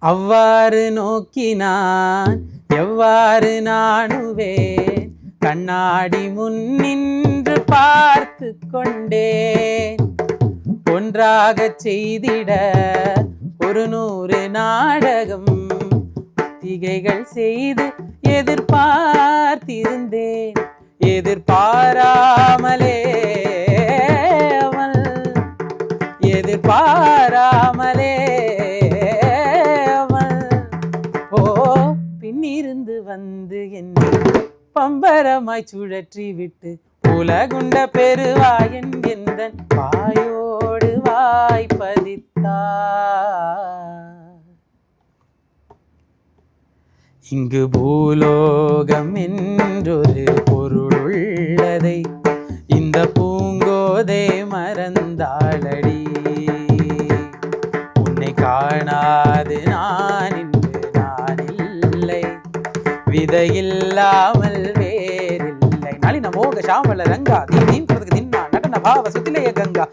அவ்வாறு நோக்கினான் எவ்வாறு நாணுவேன், கண்ணாடி முன் நின்று பார்த்து கொண்டேன். ஒன்றாக செய்திட 100 நாடகம் திகைகள் செய்து எதிர்பார்த்திருந்தேன். எதிர்பாராமலே அவள் எதிர்பாராமலே அவள் பின்னிருந்து வந்து என்னை பம்பரமாய் சுழற்றி விட்டு உலகுண்ட பெருவாயன் எந்தன் வாயோடு வாய்ப்பதித்தார். இங்கு பூலோகம் என்றொரு பொருளுள்ளதை இந்த பூங்கோதை மறந்தாளடி. உன்னை காணாது நான் இன்று நான் இல்லை, விதையில்லாமல் வேறில்லை. நளின மோக சாமல ரங்கா தீம் தீம் தின்னா நடன பாவ சுத்திலேய கங்கா